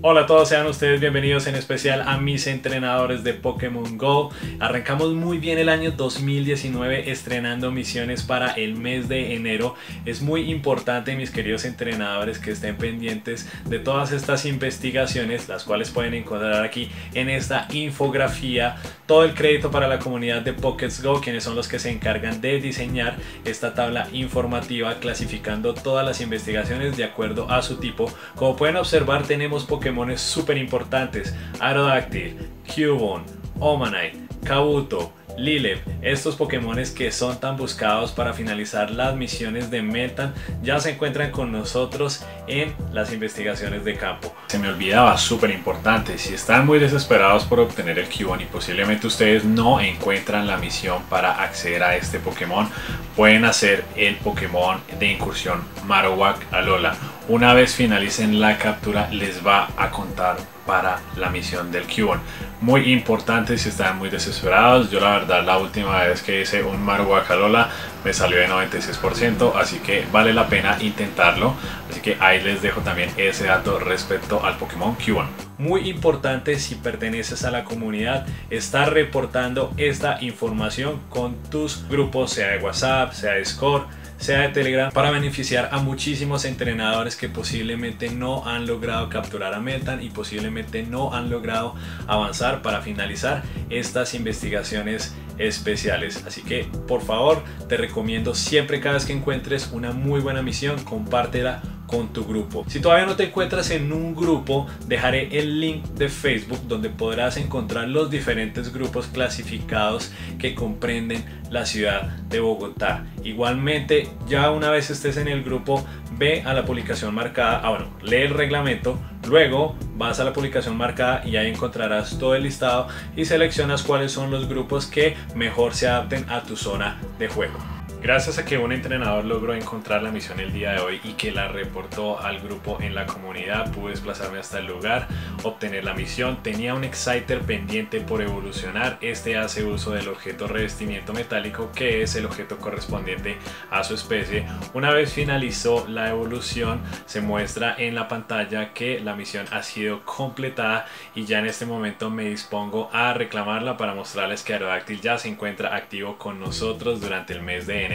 Hola a todos, sean ustedes bienvenidos en especial a mis entrenadores de Pokémon GO. Arrancamos muy bien el año 2019 estrenando misiones para el mes de enero. Es muy importante, mis queridos entrenadores, que estén pendientes de todas estas investigaciones, las cuales pueden encontrar aquí en esta infografía. Todo el crédito para la comunidad de Pokédex GO, quienes son los que se encargan de diseñar esta tabla informativa clasificando todas las investigaciones de acuerdo a su tipo. Como pueden observar, tenemos Pokémon súper importantes: Aerodactyl, Cubone, Omanyte, Kabuto, Lileep. Estos Pokémones que son tan buscados para finalizar las misiones de Meltan ya se encuentran con nosotros en las investigaciones de campo. Se me olvidaba, súper importante: si están muy desesperados por obtener el Cubone y posiblemente ustedes no encuentran la misión para acceder a este Pokémon, pueden hacer el Pokémon de incursión Marowak Alola. Una vez finalicen la captura les va a contar para la misión del Cubone. Muy importante si están muy desesperados. Yo la verdad la última vez que hice un Marowak Alola me salió de 96%, así que vale la pena intentarlo. Así que ahí les dejo también ese dato respecto al Pokémon Cubone. Muy importante, si perteneces a la comunidad, estar reportando esta información con tus grupos, sea de WhatsApp, sea de Discord, sea de Telegram, para beneficiar a muchísimos entrenadores que posiblemente no han logrado capturar a Meltan y posiblemente no han logrado avanzar para finalizar estas investigaciones especiales. Así que por favor te recomiendo siempre, cada vez que encuentres una muy buena misión, compártela con tu grupo. Si todavía no te encuentras en un grupo, dejaré el link de Facebook donde podrás encontrar los diferentes grupos clasificados que comprenden la ciudad de Bogotá. Igualmente, ya una vez estés en el grupo, ve a la publicación marcada, lee el reglamento, luego vas a la publicación marcada y ahí encontrarás todo el listado y seleccionas cuáles son los grupos que mejor se adapten a tu zona de juego. Gracias a que un entrenador logró encontrar la misión el día de hoy y que la reportó al grupo en la comunidad, pude desplazarme hasta el lugar, obtener la misión. Tenía un Exciter pendiente por evolucionar. Este hace uso del objeto revestimiento metálico, que es el objeto correspondiente a su especie. Una vez finalizó la evolución, se muestra en la pantalla que la misión ha sido completada y ya en este momento me dispongo a reclamarla para mostrarles que Aerodactyl ya se encuentra activo con nosotros durante el mes de enero.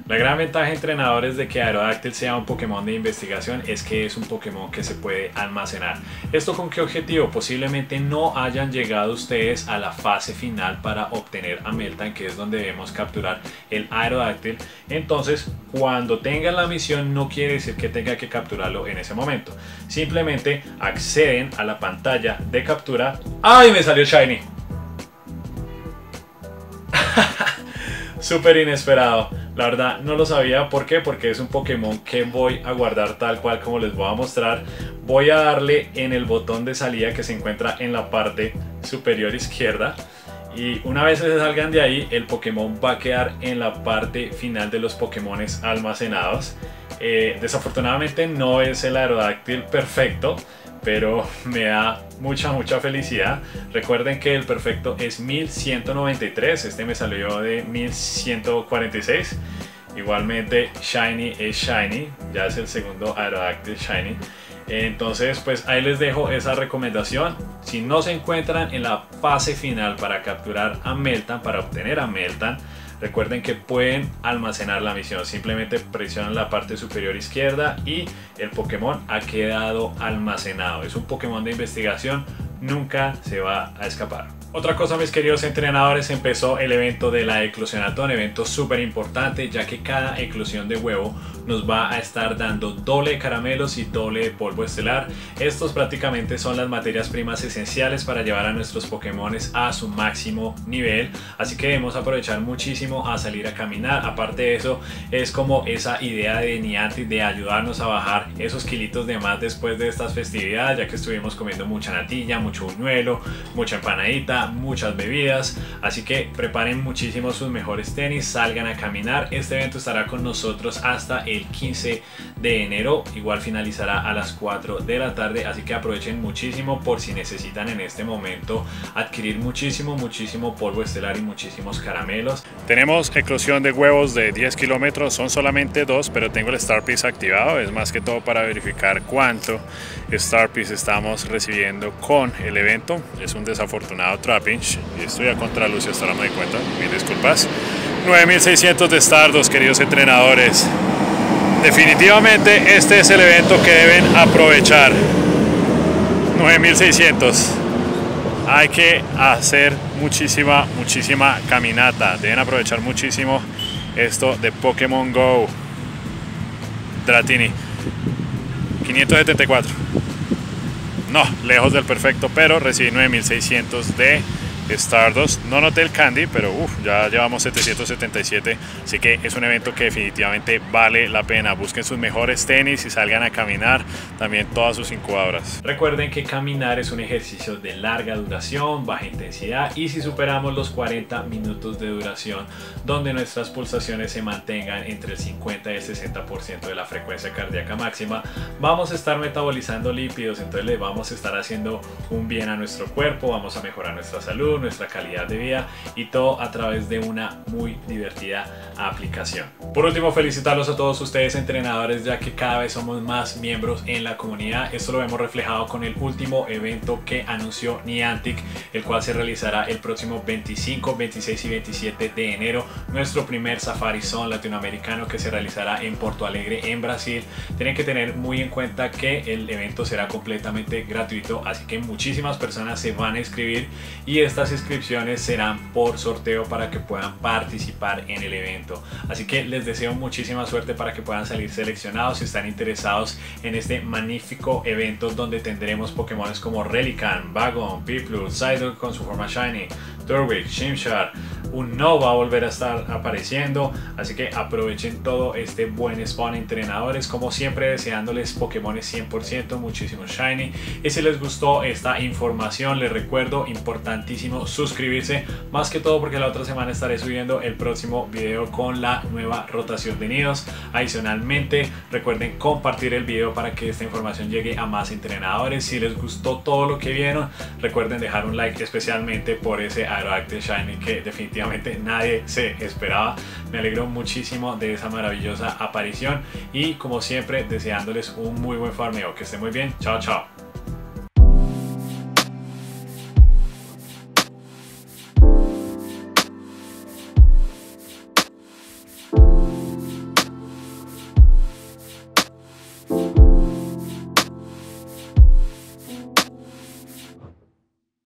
La gran ventaja, entrenadores, de que Aerodactyl sea un Pokémon de investigación es que es un Pokémon que se puede almacenar. ¿Esto con qué objetivo? Posiblemente no hayan llegado ustedes a la fase final para obtener a Meltan, que es donde debemos capturar el Aerodactyl. Entonces, cuando tengan la misión, no quiere decir que tenga que capturarlo en ese momento. Simplemente acceden a la pantalla de captura. ¡Ay, me salió Shiny! Súper inesperado, la verdad no lo sabía. ¿Por qué? Porque es un Pokémon que voy a guardar tal cual como les voy a mostrar. Voy a darle en el botón de salida que se encuentra en la parte superior izquierda y una vez se salgan de ahí, el Pokémon va a quedar en la parte final de los Pokémones almacenados. Desafortunadamente no es el Aerodactyl perfecto, pero me da mucha felicidad. Recuerden que el perfecto es 1193, este me salió de 1146. Igualmente Shiny es Shiny, ya es el segundo Aerodactyl Shiny. Entonces pues ahí les dejo esa recomendación. Si no se encuentran en la fase final para capturar a Meltan, para obtener a Meltan, recuerden que pueden almacenar la misión. Simplemente presionan la parte superior izquierda y el Pokémon ha quedado almacenado. Es un Pokémon de investigación, nunca se va a escapar. Otra cosa, mis queridos entrenadores, empezó el evento de la eclosionatón, evento súper importante, ya que cada eclosión de huevo nos va a estar dando doble de caramelos y doble de polvo estelar. Estos prácticamente son las materias primas esenciales para llevar a nuestros Pokémones a su máximo nivel, así que debemos aprovechar muchísimo a salir a caminar. Aparte de eso, es como esa idea de Niantic de ayudarnos a bajar esos kilitos de más después de estas festividades, ya que estuvimos comiendo mucha natilla, mucho buñuelo, mucha empanadita, muchas bebidas. Así que preparen muchísimo sus mejores tenis, salgan a caminar. Este evento estará con nosotros hasta el 15 de enero. Igual finalizará a las 4 de la tarde, así que aprovechen muchísimo por si necesitan en este momento adquirir muchísimo polvo estelar y muchísimos caramelos. Tenemos eclosión de huevos de 10 kilómetros, son solamente 2, pero tengo el Star Piece activado, es más que todo para verificar cuánto Star Piece estamos recibiendo con el evento. Es un desafortunado trapping y estoy a contraluz, hasta ahora me doy cuenta, mil disculpas. 9600 de Stardust, queridos entrenadores. Definitivamente este es el evento que deben aprovechar. 9600. Hay que hacer muchísima caminata. Deben aprovechar muchísimo esto de Pokémon Go. Dratini 574. No, lejos del perfecto, pero recibí 9600 de Stardust. No noté el candy, pero ya llevamos 777, así que es un evento que definitivamente vale la pena. Busquen sus mejores tenis y salgan a caminar, también todas sus incubadoras. Recuerden que caminar es un ejercicio de larga duración, baja intensidad, y si superamos los 40 minutos de duración, donde nuestras pulsaciones se mantengan entre el 50 y el 60% de la frecuencia cardíaca máxima, vamos a estar metabolizando lípidos, entonces le vamos a estar haciendo un bien a nuestro cuerpo, vamos a mejorar nuestra salud, nuestra calidad de vida, y todo a través de una muy divertida aplicación. Por último, felicitarlos a todos ustedes entrenadores, ya que cada vez somos más miembros en la comunidad. Esto lo vemos reflejado con el último evento que anunció Niantic, el cual se realizará el próximo 25, 26 y 27 de enero, nuestro primer Safari Zone latinoamericano que se realizará en Porto Alegre, en Brasil. Tienen que tener muy en cuenta que el evento será completamente gratuito, así que muchísimas personas se van a inscribir y estas inscripciones serán por sorteo para que puedan participar en el evento. Así que les deseo muchísima suerte para que puedan salir seleccionados si están interesados en este magnífico evento, donde tendremos Pokémones como Relican, Bagon, Piplup, Psyduck con su forma Shiny, Turtwig, Chimchar, un Nova va a volver a estar apareciendo, así que aprovechen todo este buen spawn entrenadores, como siempre deseándoles Pokémones 100%, muchísimo Shiny. Y si les gustó esta información, les recuerdo, importantísimo suscribirse, más que todo porque la otra semana estaré subiendo el próximo video con la nueva rotación de nidos. Adicionalmente, recuerden compartir el video para que esta información llegue a más entrenadores. Si les gustó todo lo que vieron, recuerden dejar un like, especialmente por ese Aerodactyl Shiny que definitivamente nadie se esperaba. Me alegro muchísimo de esa maravillosa aparición y como siempre deseándoles un muy buen farmeo. Que estén muy bien. Chao, chao.